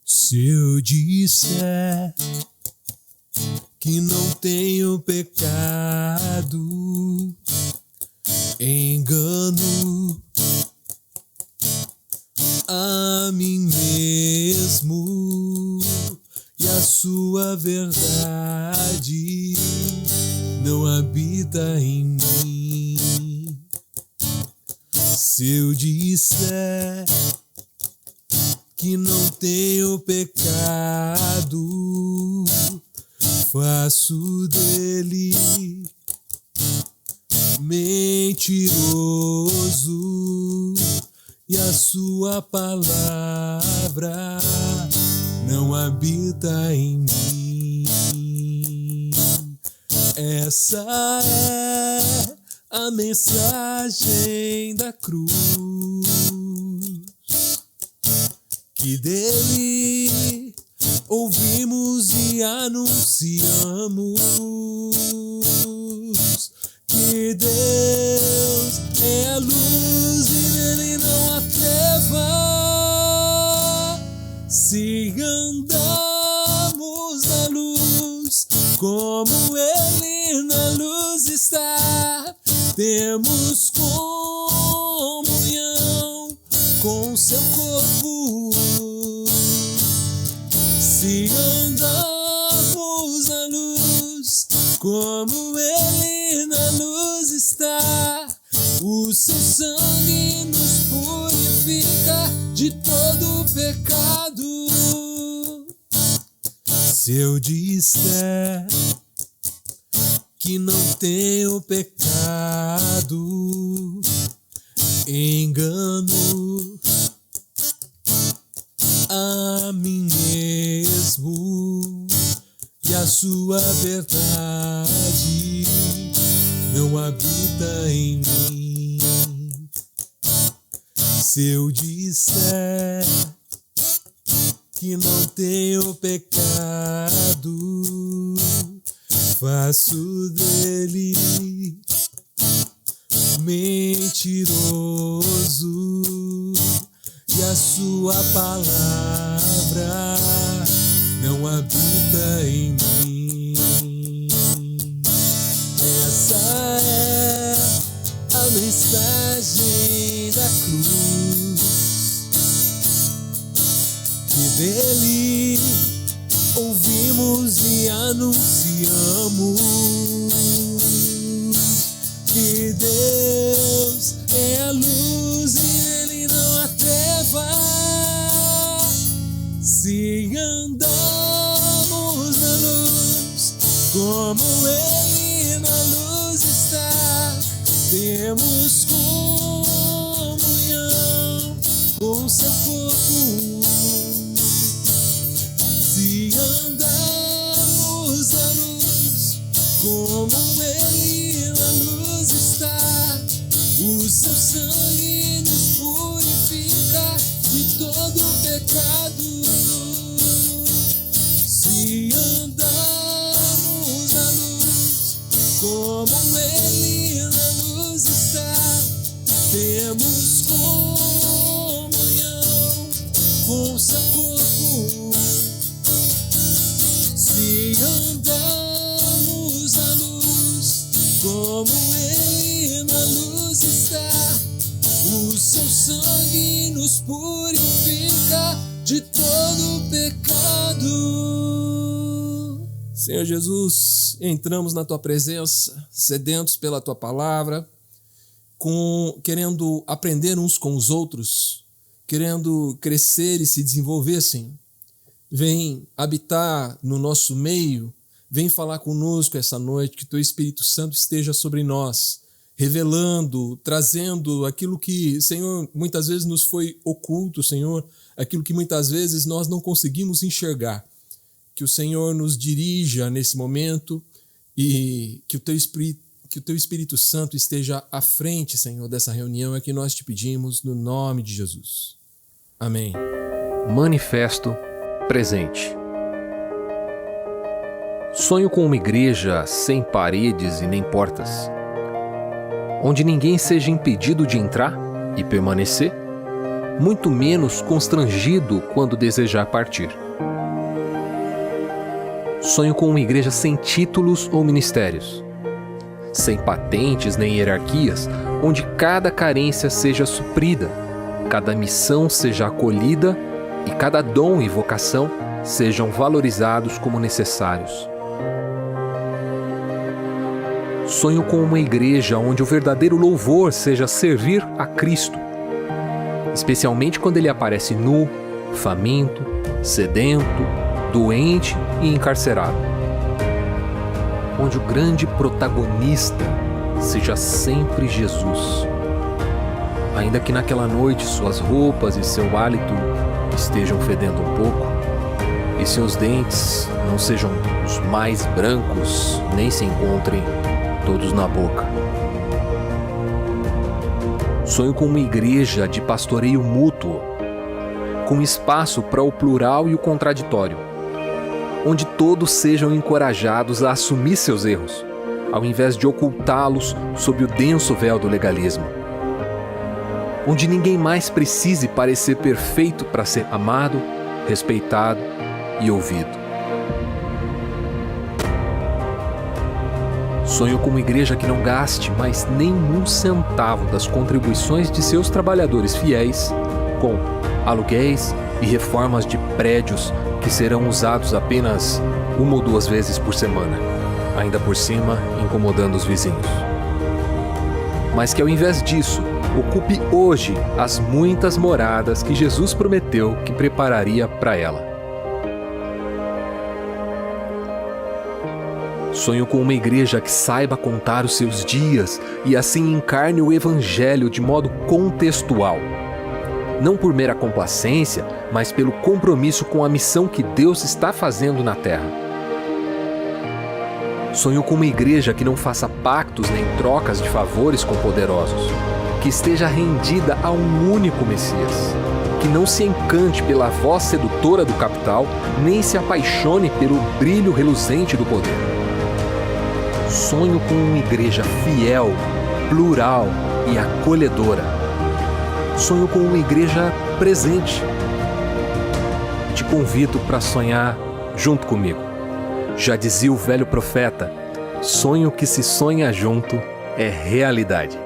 Se eu disser que não tenho pecado, engano a mim mesmo, e a sua verdade não habita em mim. Se eu disser que não tenho pecado, faço dele mentiroso, e a sua palavra não habita em mim. Essa é a mensagem da cruz, que dele ouvimos e anunciamos, que Deus é a luz e nele não há treva. Se andamos na luz, como ele na luz está, temos comunhão com seu corpo. Se andamos na luz, como ele na luz está, o seu sangue nos purifica de todo pecado. Se eu disser que não tenho pecado, engano a mim mesmo, e a sua verdade não habita em mim. Se eu disser que não tenho pecado, faço dele mentiroso, e a sua palavra não habita em mim. Essa é a mensagem da cruz, que dele ouvimos e anunciamos, que Deus é a luz e nele não há treva. Se andamos na luz, como ele na luz está, temos comunhão com seu corpo. Se andamos na luz, como ele na luz está, o seu sangue nos purifica de todo pecado. Se andamos na luz, como ele na luz está, temos comunhão com seu corpo. Se andamos na luz, como ele na luz está, o seu sangue nos purifica de todo pecado. Senhor Jesus, entramos na tua presença, sedentos pela tua palavra, querendo aprender uns com os outros, querendo crescer e se desenvolver, Senhor. Vem habitar no nosso meio, vem falar conosco essa noite, que teu Espírito Santo esteja sobre nós, revelando, trazendo aquilo que, Senhor, muitas vezes nos foi oculto, Senhor, aquilo que muitas vezes nós não conseguimos enxergar. Que o Senhor nos dirija nesse momento e que o teu Espírito Santo esteja à frente, Senhor, dessa reunião, é que nós te pedimos no nome de Jesus. Amém. Manifesto presente. Sonho com uma igreja sem paredes e nem portas, onde ninguém seja impedido de entrar e permanecer, muito menos constrangido quando desejar partir. Sonho com uma igreja sem títulos ou ministérios, sem patentes nem hierarquias, onde cada carência seja suprida, cada missão seja acolhida e cada dom e vocação sejam valorizados como necessários. Sonho com uma igreja onde o verdadeiro louvor seja servir a Cristo, especialmente quando ele aparece nu, faminto, sedento, doente e encarcerado. Onde o grande protagonista seja sempre Jesus, ainda que naquela noite suas roupas e seu hálito estejam fedendo um pouco, e seus dentes não sejam os mais brancos, nem se encontrem todos na boca. Sonho com uma igreja de pastoreio mútuo, com espaço para o plural e o contraditório, onde todos sejam encorajados a assumir seus erros, ao invés de ocultá-los sob o denso véu do legalismo. Onde ninguém mais precise parecer perfeito para ser amado, respeitado e ouvido. Sonho com uma igreja que não gaste mais nenhum centavo das contribuições de seus trabalhadores fiéis com aluguéis e reformas de prédios que serão usados apenas 1 ou 2 vezes por semana, ainda por cima incomodando os vizinhos. Mas que ao invés disso, ocupe hoje as muitas moradas que Jesus prometeu que prepararia para ela. Sonho com uma igreja que saiba contar os seus dias e assim encarne o Evangelho de modo contextual. Não por mera complacência, mas pelo compromisso com a missão que Deus está fazendo na terra. Sonho com uma igreja que não faça pactos nem trocas de favores com poderosos, que esteja rendida a um único Messias, que não se encante pela voz sedutora do capital, nem se apaixone pelo brilho reluzente do poder. Sonho com uma igreja fiel, plural e acolhedora. Sonho com uma igreja presente. Te convido para sonhar junto comigo. Já dizia o velho profeta, sonho que se sonha junto é realidade.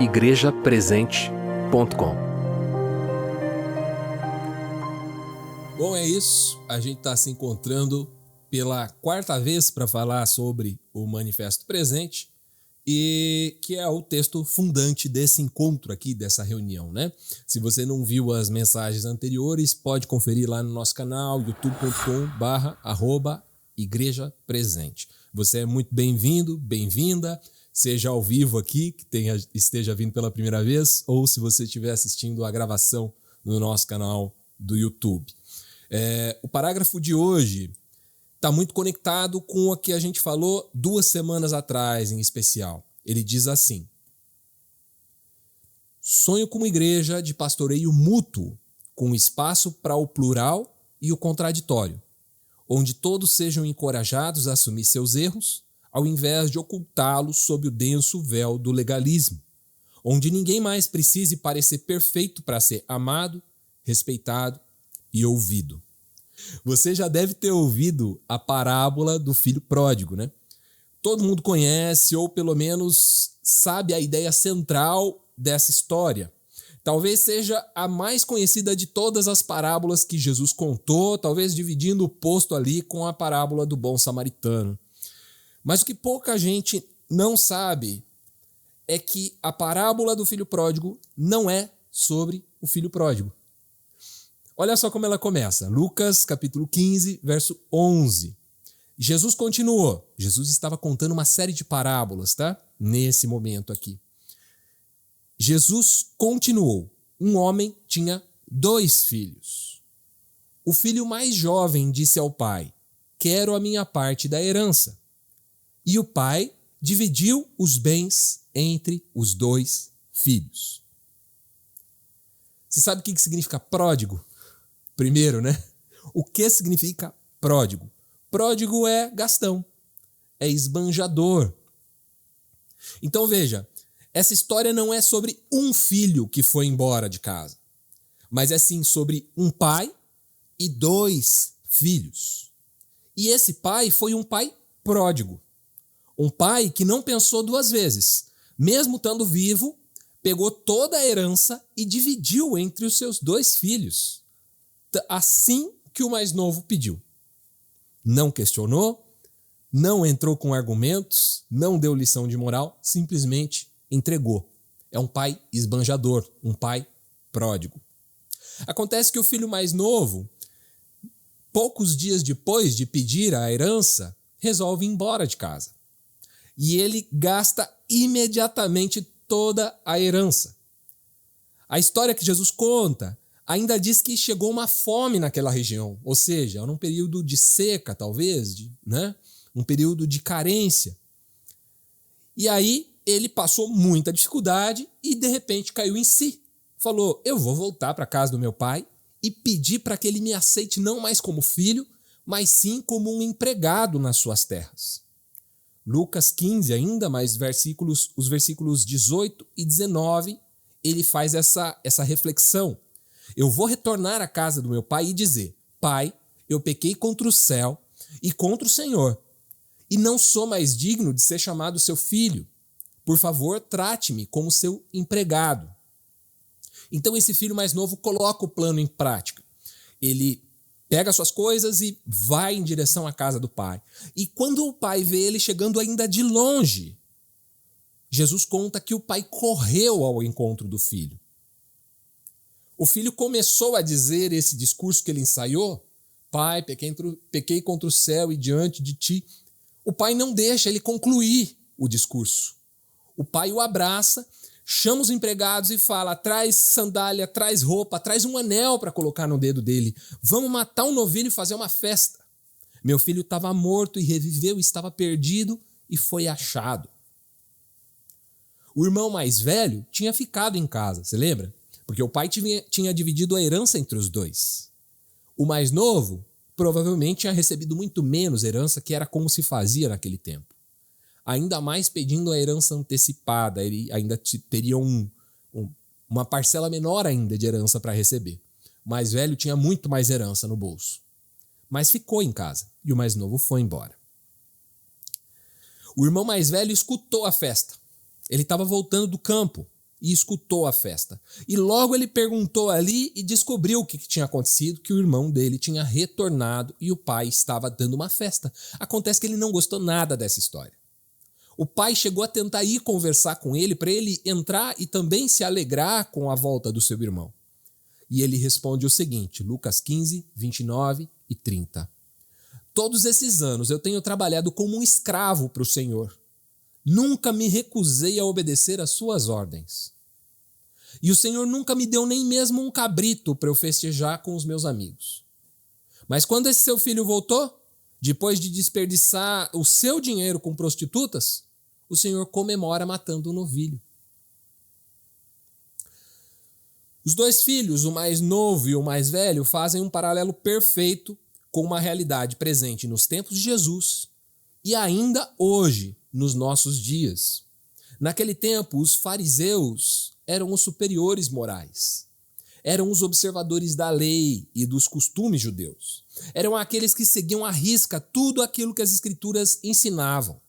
igrejapresente.com. Bom, é isso. A gente está se encontrando pela 4ª vez para falar sobre o Manifesto Presente, e que é o texto fundante desse encontro aqui, dessa reunião, né? Se você não viu as mensagens anteriores, pode conferir lá no nosso canal, youtube.com/Igreja Presente. Você é muito bem-vindo, bem-vinda, seja ao vivo aqui, que esteja vindo pela primeira vez, ou se você estiver assistindo a gravação no nosso canal do YouTube. O parágrafo de hoje está muito conectado com o que a gente falou 2 semanas atrás, em especial. Ele diz assim: sonho com uma igreja de pastoreio mútuo, com espaço para o plural e o contraditório, onde todos sejam encorajados a assumir seus erros, ao invés de ocultá-los sob o denso véu do legalismo, onde ninguém mais precise parecer perfeito para ser amado, respeitado e ouvido. Você já deve ter ouvido a parábola do filho pródigo, né? Todo mundo conhece, ou pelo menos sabe a ideia central dessa história. Talvez seja a mais conhecida de todas as parábolas que Jesus contou, talvez dividindo o posto ali com a parábola do bom samaritano. Mas o que pouca gente não sabe é que a parábola do filho pródigo não é sobre o filho pródigo. Olha só como ela começa. Lucas, capítulo 15, verso 11. Jesus continuou. Jesus estava contando uma série de parábolas, tá? Nesse momento aqui. Jesus continuou. Um homem tinha 2 filhos. O filho mais jovem disse ao pai: quero a minha parte da herança. E o pai dividiu os bens entre os 2 filhos. Você sabe o que significa pródigo? Primeiro, né? O que significa pródigo? Pródigo é gastão, é esbanjador. Então veja, essa história não é sobre um filho que foi embora de casa, mas é sim sobre um pai e 2 filhos. E esse pai foi um pai pródigo. Um pai que não pensou 2 vezes. Mesmo estando vivo, pegou toda a herança e dividiu entre os seus 2 filhos. Assim que o mais novo pediu. Não questionou, não entrou com argumentos, não deu lição de moral, simplesmente entregou. É um pai esbanjador, um pai pródigo. Acontece que o filho mais novo, poucos dias depois de pedir a herança, resolve ir embora de casa. E ele gasta imediatamente toda a herança. A história que Jesus conta ainda diz que chegou uma fome naquela região, ou seja, era um período de seca, talvez, um período de carência. E aí ele passou muita dificuldade e de repente caiu em si. Falou, eu vou voltar para a casa do meu pai e pedir para que ele me aceite não mais como filho, mas sim como um empregado nas suas terras. Lucas 15 ainda, mas os versículos 18 e 19, ele faz essa reflexão. Eu vou retornar à casa do meu pai e dizer, pai, eu pequei contra o céu e contra o Senhor, e não sou mais digno de ser chamado seu filho. Por favor, trate-me como seu empregado. Então esse filho mais novo coloca o plano em prática. Ele pega suas coisas e vai em direção à casa do pai. E quando o pai vê ele chegando ainda de longe, Jesus conta que o pai correu ao encontro do filho. O filho começou a dizer esse discurso que ele ensaiou, pai, pequei contra o céu e diante de ti. O pai não deixa ele concluir o discurso. O pai o abraça, chama os empregados e fala, traz sandália, traz roupa, traz um anel para colocar no dedo dele. Vamos matar um novilho e fazer uma festa. Meu filho estava morto e reviveu, estava perdido e foi achado. O irmão mais velho tinha ficado em casa, você lembra? Porque o pai tinha dividido a herança entre os 2. O mais novo provavelmente tinha recebido muito menos herança, que era como se fazia naquele tempo. Ainda mais pedindo a herança antecipada, ele ainda teria uma parcela menor ainda de herança para receber. O mais velho tinha muito mais herança no bolso. Mas ficou em casa e o mais novo foi embora. O irmão mais velho escutou a festa. Ele estava voltando do campo e escutou a festa. E logo ele perguntou ali e descobriu o que tinha acontecido, que o irmão dele tinha retornado e o pai estava dando uma festa. Acontece que ele não gostou nada dessa história. O pai chegou a tentar ir conversar com ele para ele entrar e também se alegrar com a volta do seu irmão. E ele responde o seguinte, Lucas 15, 29 e 30. Todos esses anos eu tenho trabalhado como um escravo para o Senhor. Nunca me recusei a obedecer às suas ordens. E o Senhor nunca me deu nem mesmo um cabrito para eu festejar com os meus amigos. Mas quando esse seu filho voltou, depois de desperdiçar o seu dinheiro com prostitutas, o Senhor comemora matando um novilho. Os 2 filhos, o mais novo e o mais velho, fazem um paralelo perfeito com uma realidade presente nos tempos de Jesus e ainda hoje, nos nossos dias. Naquele tempo, os fariseus eram os superiores morais. Eram os observadores da lei e dos costumes judeus. Eram aqueles que seguiam à risca tudo aquilo que as escrituras ensinavam.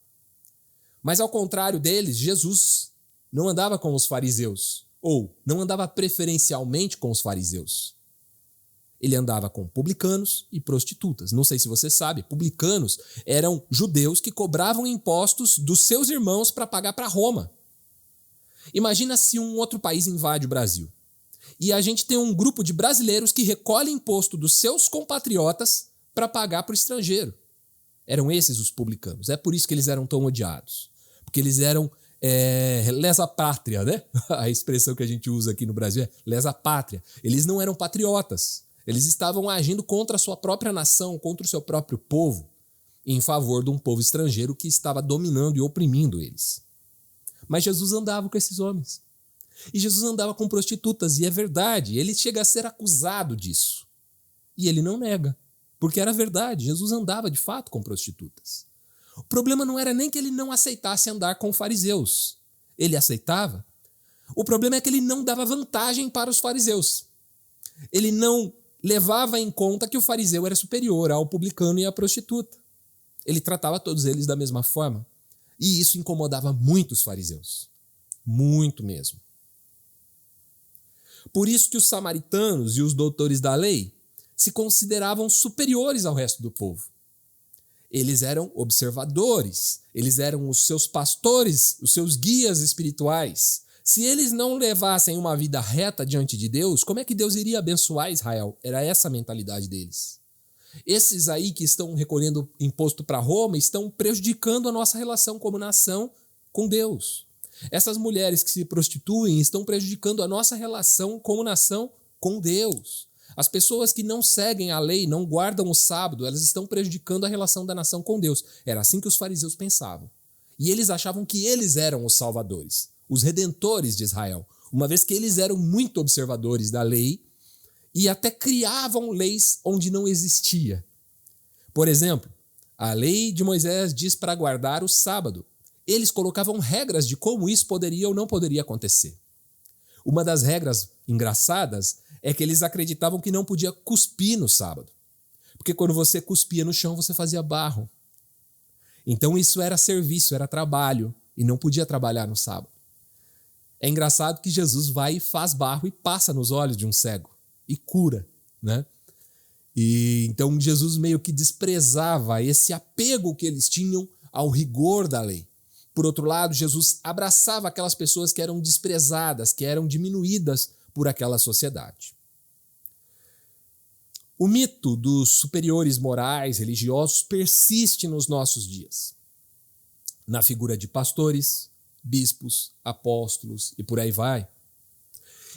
Mas ao contrário deles, Jesus não andava com os fariseus, ou não andava preferencialmente com os fariseus. Ele andava com publicanos e prostitutas. Não sei se você sabe, publicanos eram judeus que cobravam impostos dos seus irmãos para pagar para Roma. Imagina se um outro país invade o Brasil. E a gente tem um grupo de brasileiros que recolhe imposto dos seus compatriotas para pagar para o estrangeiro. Eram esses os publicanos. É por isso que eles eram tão odiados. Porque eles eram lesa pátria, né? A expressão que a gente usa aqui no Brasil é lesa pátria. Eles não eram patriotas. Eles estavam agindo contra a sua própria nação, contra o seu próprio povo, em favor de um povo estrangeiro que estava dominando e oprimindo eles. Mas Jesus andava com esses homens. E Jesus andava com prostitutas, e é verdade, ele chega a ser acusado disso. E ele não nega, porque era verdade, Jesus andava de fato com prostitutas. O problema não era nem que ele não aceitasse andar com fariseus. ele aceitava. O problema é que ele não dava vantagem para os fariseus. Ele não levava em conta que o fariseu era superior ao publicano e à prostituta. Ele tratava todos eles da mesma forma. E isso incomodava muito os fariseus. Muito mesmo. Por isso que os samaritanos e os doutores da lei se consideravam superiores ao resto do povo. Eles eram observadores, eles eram os seus pastores, os seus guias espirituais. Se eles não levassem uma vida reta diante de Deus, como é que Deus iria abençoar Israel? Era essa a mentalidade deles. Esses aí que estão recolhendo imposto para Roma estão prejudicando a nossa relação como nação com Deus. Essas mulheres que se prostituem estão prejudicando a nossa relação como nação com Deus. As pessoas que não seguem a lei, não guardam o sábado, elas estão prejudicando a relação da nação com Deus. Era assim que os fariseus pensavam. E eles achavam que eles eram os salvadores, os redentores de Israel, uma vez que eles eram muito observadores da lei e até criavam leis onde não existia. Por exemplo, a lei de Moisés diz para guardar o sábado. Eles colocavam regras de como isso poderia ou não poderia acontecer. Uma das regras engraçadas é que eles acreditavam que não podia cuspir no sábado. Porque quando você cuspia no chão, você fazia barro. Então isso era serviço, era trabalho, e não podia trabalhar no sábado. É engraçado que Jesus vai e faz barro e passa nos olhos de um cego e cura, né? E então Jesus meio que desprezava esse apego que eles tinham ao rigor da lei. Por outro lado, Jesus abraçava aquelas pessoas que eram desprezadas, que eram diminuídas por aquela sociedade. O mito dos superiores morais, religiosos, persiste nos nossos dias. Na figura de pastores, bispos, apóstolos e por aí vai.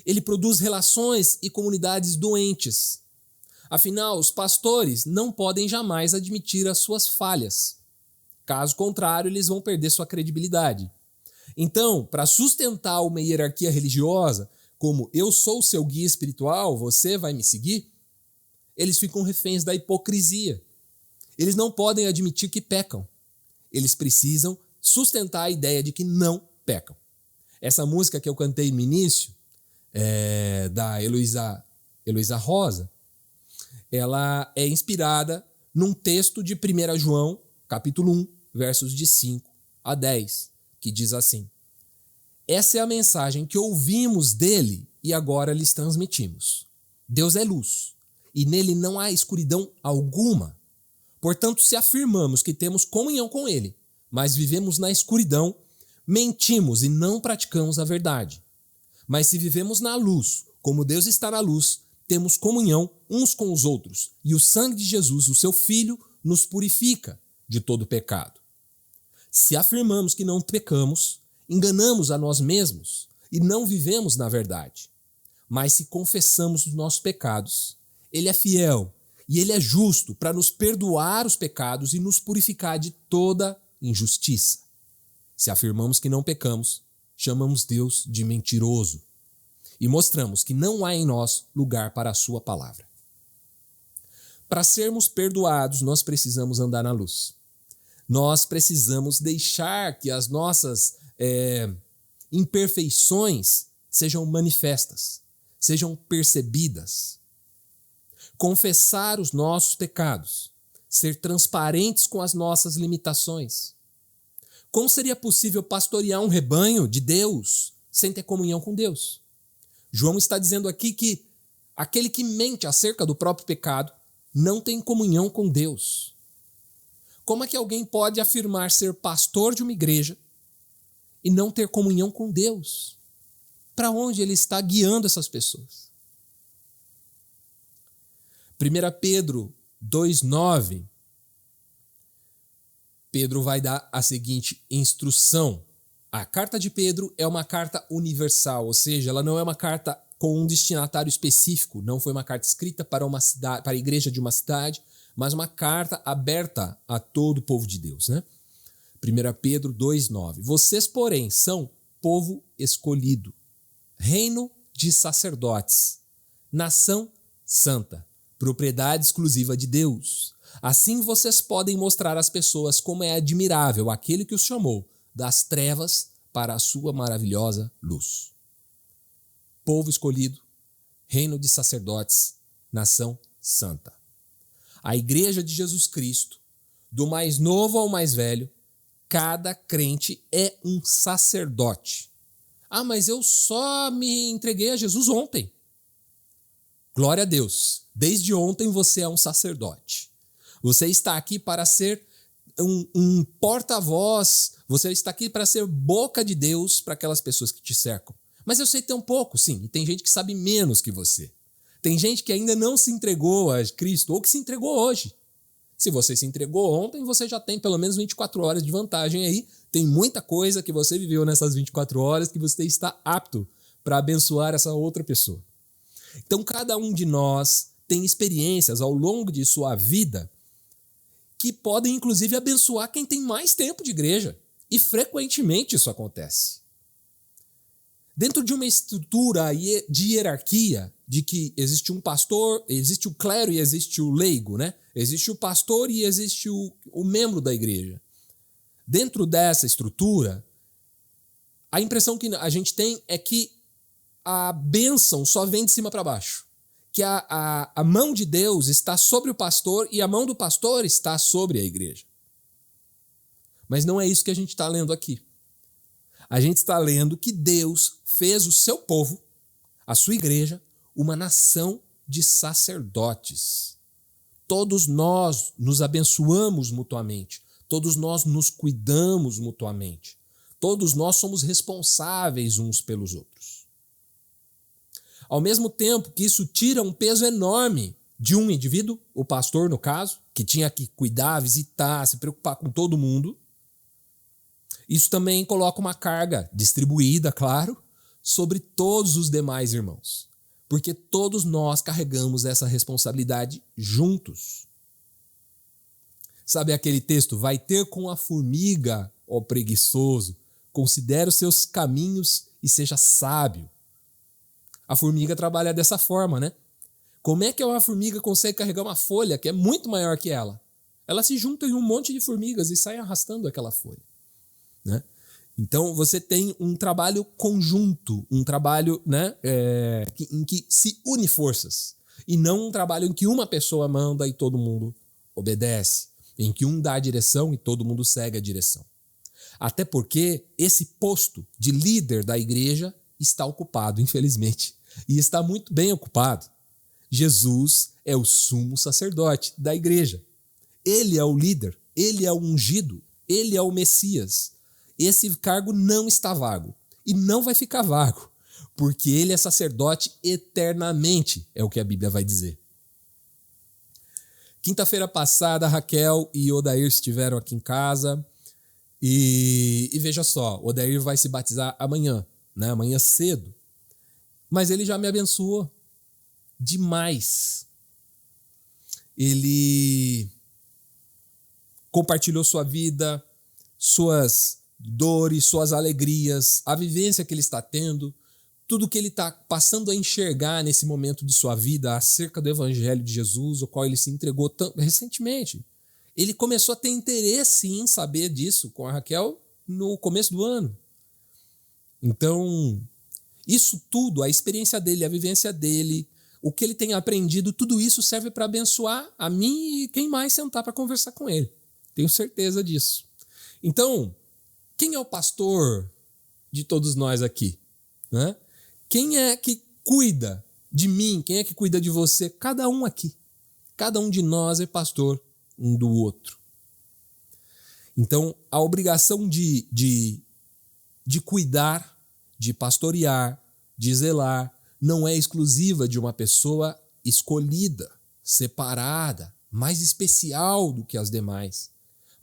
Ele produz relações e comunidades doentes. Afinal, os pastores não podem jamais admitir as suas falhas. Caso contrário, eles vão perder sua credibilidade. Então, para sustentar uma hierarquia religiosa, como eu sou o seu guia espiritual, você vai me seguir, eles ficam reféns da hipocrisia. Eles não podem admitir que pecam. Eles precisam sustentar a ideia de que não pecam. Essa música que eu cantei no início, da Heloísa Rosa, ela é inspirada num texto de 1 João, capítulo 1, versos de 5 a 10, que diz assim: essa é a mensagem que ouvimos dele e agora lhes transmitimos. Deus é luz, e nele não há escuridão alguma. Portanto, se afirmamos que temos comunhão com ele, mas vivemos na escuridão, mentimos e não praticamos a verdade. Mas se vivemos na luz, como Deus está na luz, temos comunhão uns com os outros, e o sangue de Jesus, o seu Filho, nos purifica de todo pecado. Se afirmamos que não pecamos, enganamos a nós mesmos e não vivemos na verdade. Mas se confessamos os nossos pecados, ele é fiel e ele é justo para nos perdoar os pecados e nos purificar de toda injustiça. Se afirmamos que não pecamos, chamamos Deus de mentiroso e mostramos que não há em nós lugar para a sua palavra. Para sermos perdoados, nós precisamos andar na luz. Nós precisamos deixar que as nossas imperfeições sejam manifestas, sejam percebidas. Confessar os nossos pecados, ser transparentes com as nossas limitações. Como seria possível pastorear um rebanho de Deus sem ter comunhão com Deus? João está dizendo aqui que aquele que mente acerca do próprio pecado não tem comunhão com Deus. Como é que alguém pode afirmar ser pastor de uma igreja e não ter comunhão com Deus? Para onde ele está guiando essas pessoas? 1 Pedro 2,9, Pedro vai dar a seguinte instrução. A carta de Pedro é uma carta universal, ou seja, ela não é uma carta com um destinatário específico, não foi uma carta escrita para uma cidade, para a igreja de uma cidade, mas uma carta aberta a todo o povo de Deus, né? 1 Pedro 2,9. Vocês, porém, são povo escolhido, reino de sacerdotes, nação santa, propriedade exclusiva de Deus. Assim vocês podem mostrar às pessoas como é admirável aquele que os chamou das trevas para a sua maravilhosa luz. Povo escolhido, reino de sacerdotes, nação santa. A igreja de Jesus Cristo, do mais novo ao mais velho, cada crente é um sacerdote. Ah, mas eu só me entreguei a Jesus ontem. Glória a Deus. Desde ontem você é um sacerdote. Você está aqui para ser um porta-voz. Você está aqui para ser boca de Deus para aquelas pessoas que te cercam. Mas eu sei tão pouco, sim. E tem gente que sabe menos que você. Tem gente que ainda não se entregou a Cristo ou que se entregou hoje. Se você se entregou ontem, você já tem pelo menos 24 horas de vantagem aí. Tem muita coisa que você viveu nessas 24 horas que você está apto para abençoar essa outra pessoa. Então, cada um de nós tem experiências ao longo de sua vida que podem, inclusive, abençoar quem tem mais tempo de igreja. E frequentemente isso acontece. Dentro de uma estrutura de hierarquia, de que existe um pastor, existe o clero e existe o leigo, né? Existe o pastor e existe o membro da igreja. Dentro dessa estrutura, a impressão que a gente tem é que a bênção só vem de cima para baixo. Que a mão de Deus está sobre o pastor e a mão do pastor está sobre a igreja. Mas não é isso que a gente está lendo aqui. A gente está lendo que Deus fez o seu povo, a sua igreja, uma nação de sacerdotes. Todos nós nos abençoamos mutuamente. Todos nós nos cuidamos mutuamente. Todos nós somos responsáveis uns pelos outros. Ao mesmo tempo que isso tira um peso enorme de um indivíduo, o pastor no caso, que tinha que cuidar, visitar, se preocupar com todo mundo, isso também coloca uma carga distribuída, claro, sobre todos os demais irmãos. Porque todos nós carregamos essa responsabilidade juntos. Sabe aquele texto? Vai ter com a formiga, ó preguiçoso, considere os seus caminhos e seja sábio. A formiga trabalha dessa forma, né? Como é que uma formiga consegue carregar uma folha que é muito maior que ela? Ela se junta em um monte de formigas e sai arrastando aquela folha, né? Então você tem um trabalho conjunto, um trabalho, né, em que se une forças, e não um trabalho em que uma pessoa manda e todo mundo obedece, em que um dá a direção e todo mundo segue a direção. Até porque esse posto de líder da igreja está ocupado, infelizmente, e está muito bem ocupado. Jesus é o sumo sacerdote da igreja. Ele é o líder, ele é o ungido, ele é o Messias. Esse cargo não está vago e não vai ficar vago, porque ele é sacerdote eternamente, é o que a Bíblia vai dizer. Quinta-feira passada, Raquel e Odair estiveram aqui em casa e veja só, Odair vai se batizar amanhã, né? Amanhã cedo, mas ele já me abençoou demais. Ele compartilhou sua vida, suas dores, suas alegrias, a vivência que ele está tendo, tudo que ele está passando a enxergar nesse momento de sua vida acerca do Evangelho de Jesus, o qual ele se entregou recentemente. Ele começou a ter interesse em saber disso com a Raquel no começo do ano. Então, isso tudo, a experiência dele, a vivência dele, o que ele tem aprendido, tudo isso serve para abençoar a mim e quem mais sentar para conversar com ele. Tenho certeza disso. Então, quem é o pastor de todos nós aqui, né? Quem é que cuida de mim? Quem é que cuida de você? Cada um aqui. Cada um de nós é pastor um do outro. Então, a obrigação de cuidar, de pastorear, de zelar, não é exclusiva de uma pessoa escolhida, separada, mais especial do que as demais.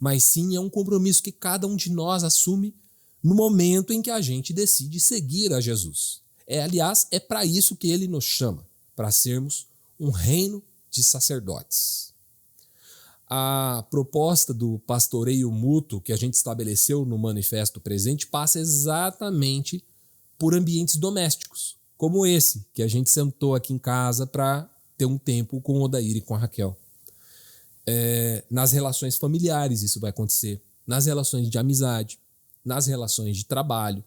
Mas sim é um compromisso que cada um de nós assume no momento em que a gente decide seguir a Jesus. Aliás, é para isso que ele nos chama, para sermos um reino de sacerdotes. A proposta do pastoreio mútuo que a gente estabeleceu no Manifesto Presente passa exatamente por ambientes domésticos, como esse, que a gente sentou aqui em casa para ter um tempo com o Odair e com a Raquel. Nas relações familiares isso vai acontecer, nas relações de amizade, nas relações de trabalho,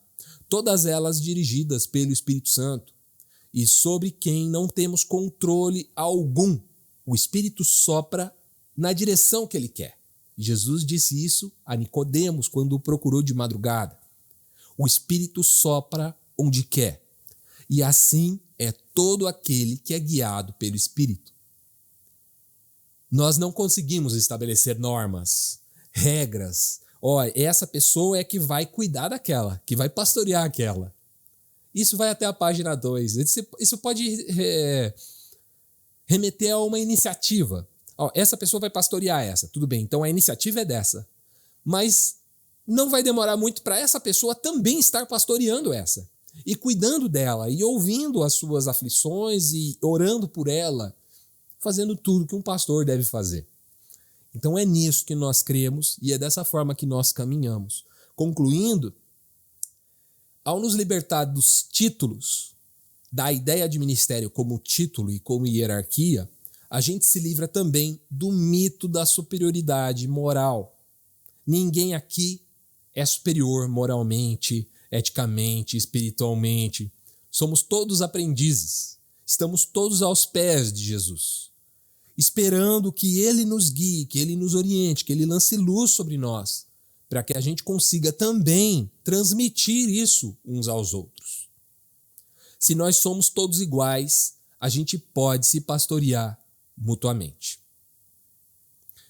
todas elas dirigidas pelo Espírito Santo, e sobre quem não temos controle algum. O Espírito sopra na direção que ele quer. Jesus disse isso a Nicodemos quando o procurou de madrugada. O Espírito sopra onde quer. E assim é todo aquele que é guiado pelo Espírito. Nós não conseguimos estabelecer normas, regras. Essa pessoa é que vai cuidar daquela, que vai pastorear aquela. Isso vai até a página 2. Isso pode remeter a uma iniciativa. Essa pessoa vai pastorear essa. Tudo bem, então a iniciativa é dessa. Mas não vai demorar muito para essa pessoa também estar pastoreando essa. E cuidando dela, e ouvindo as suas aflições, e orando por ela, fazendo tudo que um pastor deve fazer. Então é nisso que nós cremos e é dessa forma que nós caminhamos. Concluindo, ao nos libertar dos títulos, da ideia de ministério como título e como hierarquia, a gente se livra também do mito da superioridade moral. Ninguém aqui é superior moralmente, eticamente, espiritualmente. Somos todos aprendizes. Estamos todos aos pés de Jesus, esperando que Ele nos guie, que Ele nos oriente, que Ele lance luz sobre nós, para que a gente consiga também transmitir isso uns aos outros. Se nós somos todos iguais, a gente pode se pastorear mutuamente.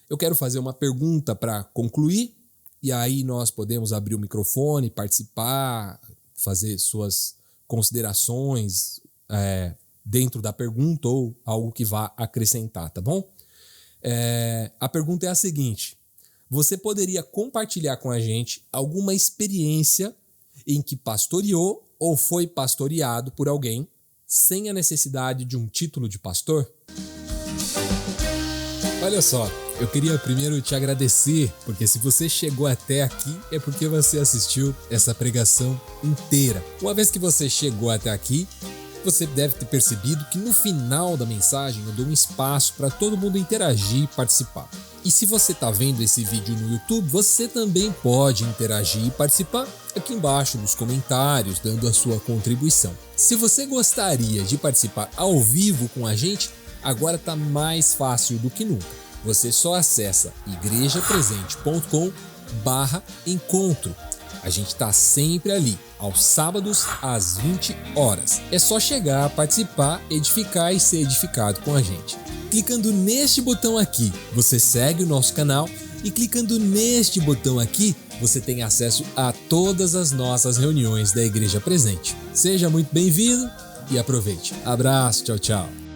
Eu quero fazer uma pergunta para concluir, e aí nós podemos abrir o microfone, participar, fazer suas considerações dentro da pergunta ou algo que vá acrescentar, tá bom? A pergunta é a seguinte: você poderia compartilhar com a gente alguma experiência em que pastoreou ou foi pastoreado por alguém sem a necessidade de um título de pastor? Olha só, eu queria primeiro te agradecer, porque se você chegou até aqui é porque você assistiu essa pregação inteira. Uma vez que você chegou até aqui, você deve ter percebido que no final da mensagem eu dou um espaço para todo mundo interagir e participar. E se você está vendo esse vídeo no YouTube, você também pode interagir e participar aqui embaixo nos comentários, dando a sua contribuição. Se você gostaria de participar ao vivo com a gente, agora está mais fácil do que nunca. Você só acessa igrejapresente.com/encontro. A gente está sempre ali, aos sábados, às 20 horas. É só chegar, participar, edificar e ser edificado com a gente. Clicando neste botão aqui, você segue o nosso canal, e clicando neste botão aqui, você tem acesso a todas as nossas reuniões da Igreja Presente. Seja muito bem-vindo e aproveite. Abraço, tchau, tchau.